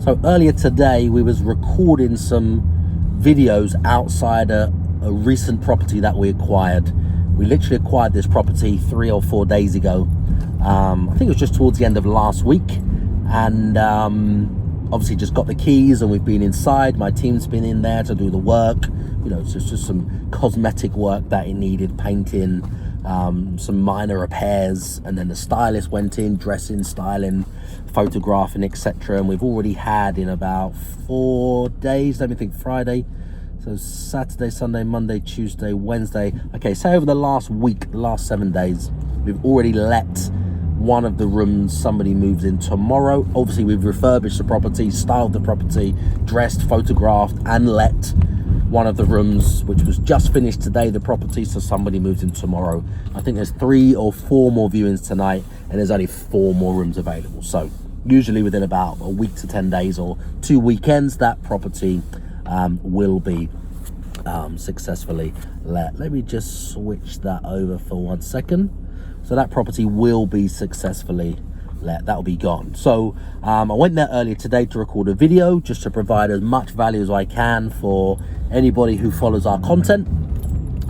So earlier today, we was recording some videos outside a recent property that we acquired. We literally acquired this property 3 or 4 days ago. I think it was just towards the end of last week. And obviously just got the keys and we've been inside. My team's been in there to do the work. You know, it's just some cosmetic work that it needed, painting, some minor repairs, and then the stylist went in, dressing, styling, photographing, etc. And we've already had in about 4 days, let me think, Friday, so Saturday, Sunday, Monday, Tuesday, Wednesday, okay, so over the last week, last 7 days, we've already let one of the rooms. Somebody moves in tomorrow. Obviously we've refurbished the property, styled the property, dressed, photographed, and let one of the rooms, which was just finished today, the property, so somebody moves in tomorrow. I think there's 3 or 4 more viewings tonight, and there's only 4 more rooms available. So usually within about a week to 10 days or 2 weekends, that property will be successfully let. Let me just switch that over for 1 second. So that property will be successfully let. That'll be gone. So I went there earlier today to record a video just to provide as much value as I can for anybody who follows our content,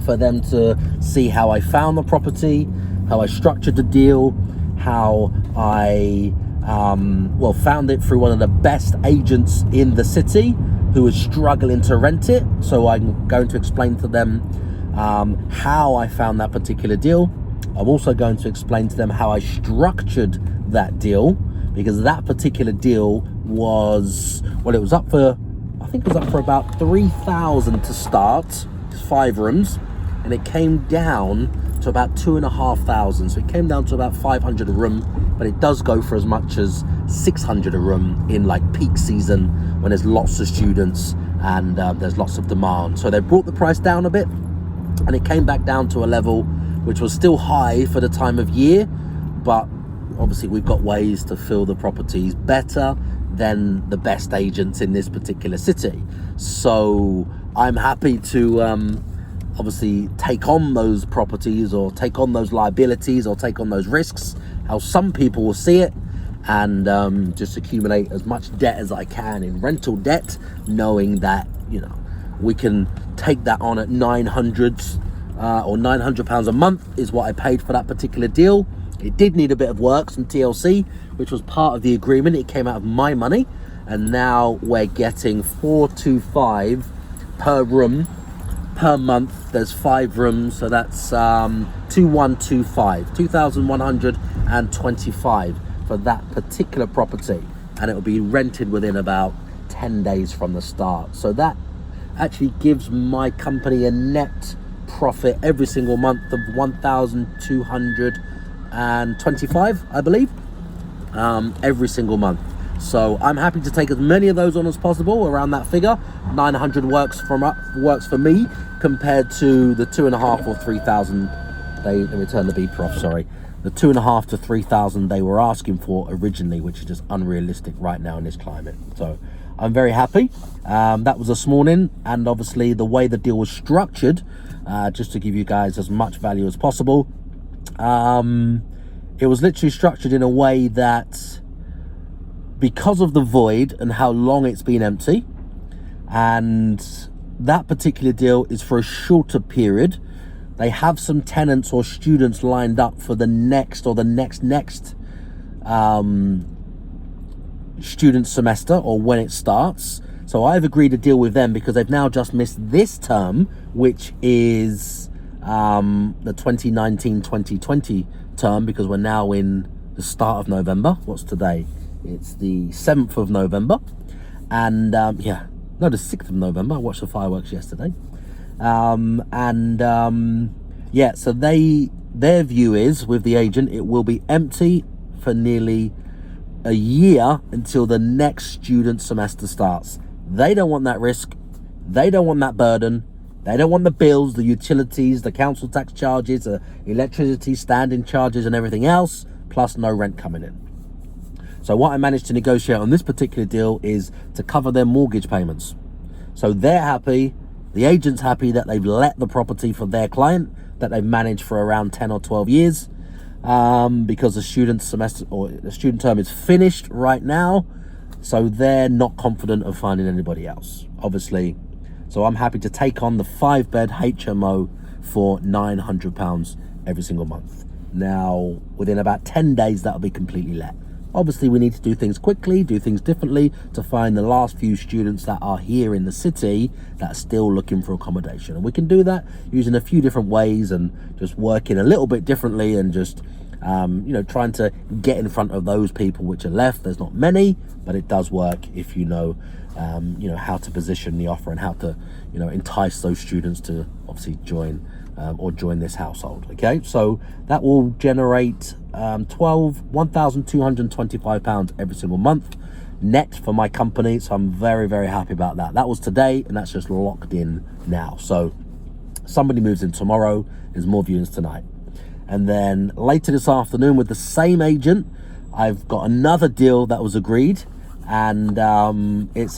for them to see how I found the property, how I structured the deal, how I found it through one of the best agents in the city who was struggling to rent it. So I'm going to explain to them how I found that particular deal. I'm also going to explain to them how I structured that deal, because that particular deal was, well, it was up for, I think it was up for about 3,000 to start, 5 rooms, and it came down to about 2,500. So it came down to about 500 a room, but it does go for as much as 600 a room in like peak season when there's lots of students and there's lots of demand. So they brought the price down a bit, and it came back down to a level which was still high for the time of year, but obviously we've got ways to fill the properties better than the best agents in this particular city. So I'm happy to obviously take on those properties, or take on those liabilities, or take on those risks, how some people will see it, and just accumulate as much debt as I can in rental debt, knowing that, you know, we can take that on at 900 or £900 a month is what I paid for that particular deal. It did need a bit of work, some TLC, which was part of the agreement. It came out of my money, and now we're getting 425 per room per month. There's 5 rooms, so that's 2,125 for that particular property, and it will be rented within about 10 days from the start. So that actually gives my company a net profit every single month of 1,225, I believe, every single month. So I'm happy to take as many of those on as possible, around that figure. 900 works for me, compared to the 2.5 or 3,000 let me turn the beeper off, sorry, the 2.5 to 3,000 they were asking for originally, which is just unrealistic right now in this climate. So I'm very happy. That was this morning, and obviously the way the deal was structured, just to give you guys as much value as possible, it was literally structured in a way that, because of the void and how long it's been empty, and that particular deal is for a shorter period, they have some tenants or students lined up for the next or the next student semester, or when it starts. So I've agreed to deal with them because they've now just missed this term, which is the 2019-2020 term, because we're now in the start of November. What's today? It's the 7th of November. And the 6th of November. I watched the fireworks yesterday. So their view is, with the agent, it will be empty for nearly a year until the next student semester starts. They don't want that risk. They don't want that burden. They don't want the bills, the utilities, the council tax charges, the electricity standing charges and everything else, plus no rent coming in. So what I managed to negotiate on this particular deal is to cover their mortgage payments. So they're happy, the agent's happy that they've let the property for their client that they've managed for around 10 or 12 years, because the student semester or the student term is finished right now. So they're not confident of finding anybody else, obviously. So I'm happy to take on the 5-bed HMO for £900 every single month. Now, within about 10 days, that'll be completely let. Obviously, we need to do things quickly, do things differently to find the last few students that are here in the city that are still looking for accommodation. And we can do that using a few different ways and just working a little bit differently and just, trying to get in front of those people which are left. There's not many, but it does work if you know how to position the offer and how to, entice those students to obviously join this household. Okay, so that will generate £1,225 every single month net for my company. So I'm very, very happy about that. That was today, and that's just locked in now. So somebody moves in tomorrow, there's more viewings tonight. And then later this afternoon with the same agent, I've got another deal that was agreed. And this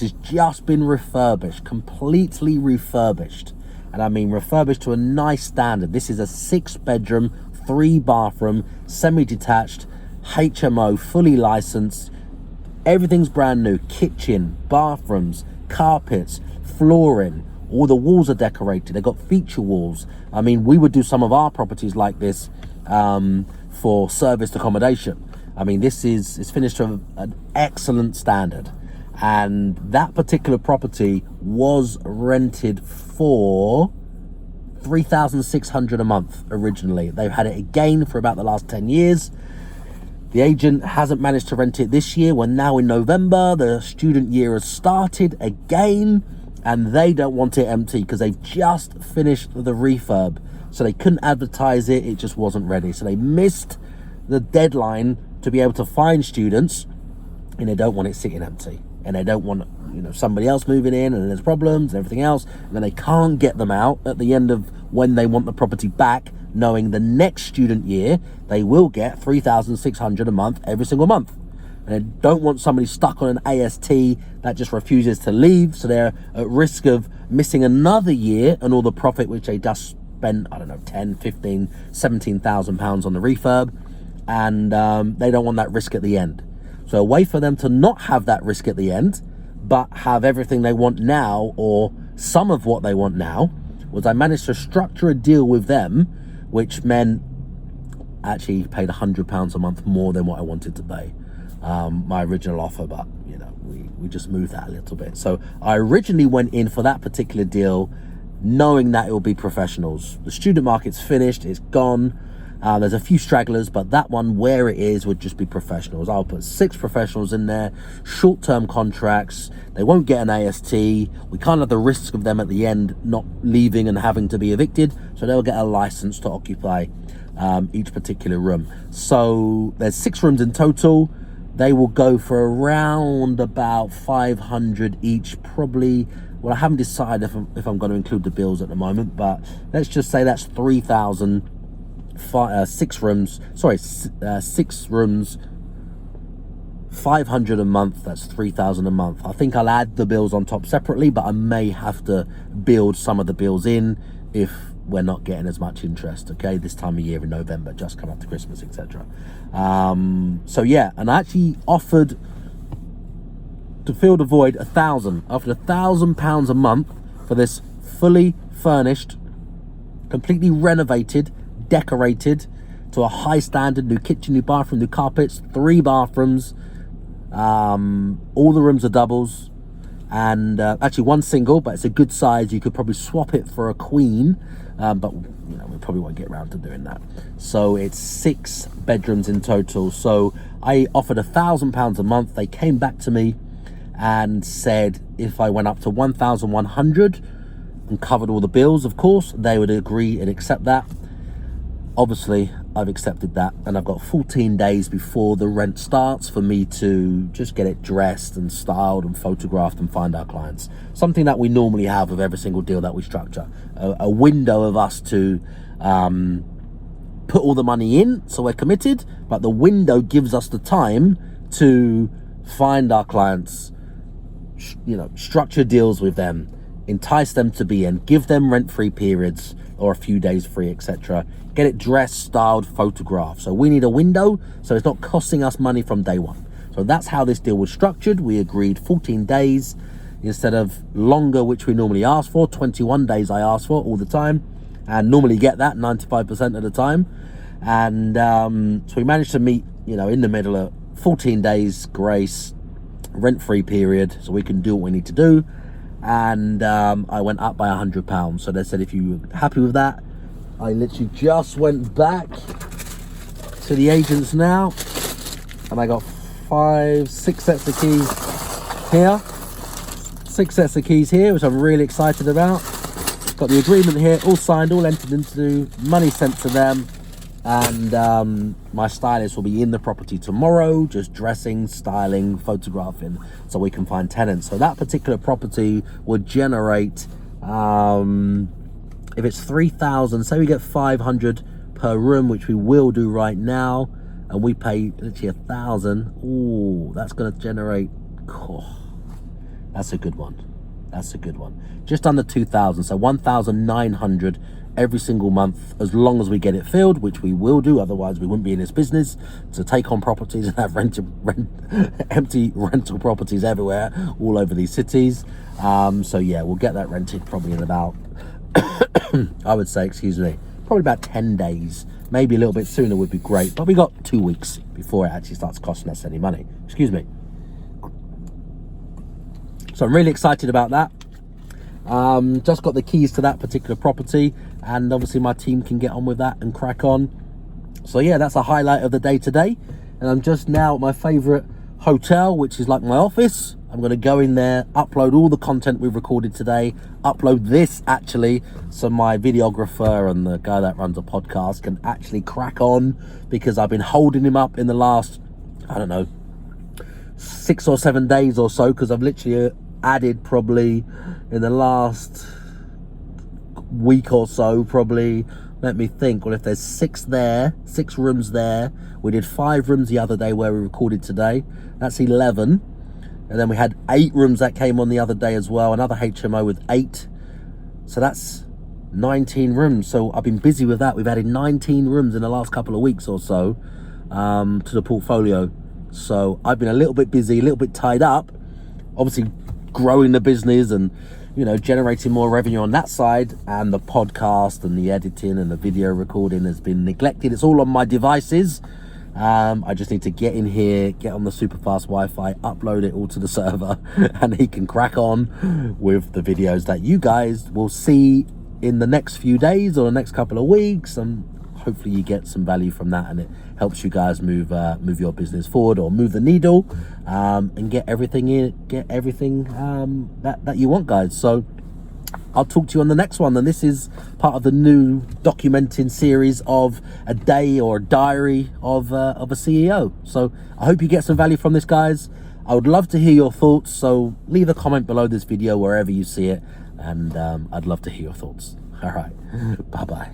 has just been refurbished, completely refurbished. And I mean refurbished to a nice standard. This is a 6-bedroom, 3-bathroom, semi-detached, HMO, fully licensed. Everything's brand new. Kitchen, bathrooms, carpets, flooring. All the walls are decorated. They've got feature walls. I mean, we would do some of our properties like this for serviced accommodation. I mean, it's finished to an excellent standard. And that particular property was rented for $3,600 a month originally. They've had it again for about the last 10 years. The agent hasn't managed to rent it this year. We're now in November. The student year has started again, and they don't want it empty because they've just finished the refurb. So they couldn't advertise it. It just wasn't ready. So they missed the deadline to be able to find students, and they don't want it sitting empty. And they don't want, somebody else moving in and there's problems and everything else. And then they can't get them out at the end of when they want the property back, knowing the next student year, they will get $3,600 a month every single month. And they don't want somebody stuck on an AST that just refuses to leave. So they're at risk of missing another year and all the profit, which they just spent, I don't know, 10, 15, 17,000 pounds on the refurb. And they don't want that risk at the end. So a way for them to not have that risk at the end, but have everything they want now, or some of what they want now, was I managed to structure a deal with them, which meant actually paid £100 a month more than what I wanted to pay, my original offer, but we just moved that a little bit. So I originally went in for that particular deal knowing that it will be professionals. The student market's finished, it's gone. There's a few stragglers, but that one, where it is, would just be professionals. I'll put 6 professionals in there, short-term contracts. They won't get an AST. We can't have the risk of them at the end not leaving and having to be evicted, so they'll get a license to occupy each particular room. So there's 6 rooms in total. They will go for around about 500 each, probably. Well, I haven't decided if I'm going to include the bills at the moment, but let's just say that's 3,000. 6 rooms, 500 a month. That's 3,000 a month. I think I'll add the bills on top separately, but I may have to build some of the bills in if we're not getting as much interest. Okay, this time of year in November, just come up to Christmas, etc. So yeah, and I actually offered to fill the void £1,000 a month for this fully furnished, completely renovated, decorated to a high standard, new kitchen, new bathroom, new carpets, 3 bathrooms, all the rooms are doubles, and actually 1 single, but it's a good size. You could probably swap it for a queen, but we probably won't get around to doing that. So it's 6 bedrooms in total. So I offered £1,000 a month. They came back to me and said if I went up to 1,100 and covered all the bills, of course, they would agree and accept that. Obviously, I've accepted that, and I've got 14 days before the rent starts for me to just get it dressed and styled and photographed and find our clients. Something that we normally have with every single deal that we structure. A window of us to put all the money in, so we're committed, but the window gives us the time to find our clients, structure deals with them, entice them to be in, give them rent-free periods or a few days free, etc. Get it dressed, styled, photographed. So we need a window, so it's not costing us money from day one. So So that's how this deal was structured. We agreed 14 days instead of longer, which we normally ask for. 21 days I ask for all the time, and normally get that 95% of the time. And so we managed to meet, in the middle of 14 days grace, rent-free period, so we can do what we need to do. And I went up by £100. So they said, if you're happy with that, I literally just went back to the agents now, and I got 6 sets of keys here. 6 sets of keys here, which I'm really excited about. Got the agreement here, all signed, all entered into, money sent to them. And my stylist will be in the property tomorrow, just dressing, styling, photographing, so we can find tenants. So that particular property would generate, if it's 3,000, say we get 500 per room, which we will do right now, and we pay literally 1,000. Ooh, that's going to generate. That's a good one. That's a good one. Just under 2,000, so 1,900 every single month, as long as we get it filled, which we will do. Otherwise, we wouldn't be in this business to take on properties and have empty rental properties everywhere, all over these cities. So yeah, we'll get that rented probably in about, I would say, probably about 10 days. Maybe a little bit sooner would be great, but we got 2 weeks before it actually starts costing us any money. So I'm really excited about that. Just got the keys to that particular property, and obviously my team can get on with that and crack on. So yeah, that's a highlight of the day today. And I'm just now at my favorite hotel, which is like my office. I'm going to go in there, upload all the content we've recorded today, upload this actually, so my videographer and the guy that runs a podcast can actually crack on, because I've been holding him up in the last, I don't know, 6 or 7 days or so, because I've literally added probably in the last week or so, probably, let me think, well, if there's 6 rooms there, we did 5 rooms the other day where we recorded today, that's 11. And then we had 8 rooms that came on the other day as well, another HMO with 8, so that's 19 rooms. So I've been busy with that. We've added 19 rooms in the last couple of weeks or so to the portfolio. So I've been a little bit busy, a little bit tied up, obviously growing the business and generating more revenue on that side, and the podcast and the editing and the video recording has been neglected. It's all on my devices. I just need to get in here, get on the super fast Wi-Fi, upload it all to the server, and he can crack on with the videos that you guys will see in the next few days or the next couple of weeks, and hopefully you get some value from that, and it helps you guys move your business forward, or move the needle, and get everything that you want, guys. So I'll talk to you on the next one. And this is part of the new documenting series of a day or a diary of a CEO. So I hope you get some value from this, guys. I would love to hear your thoughts, so leave a comment below this video wherever you see it, and I'd love to hear your thoughts. All right, bye bye.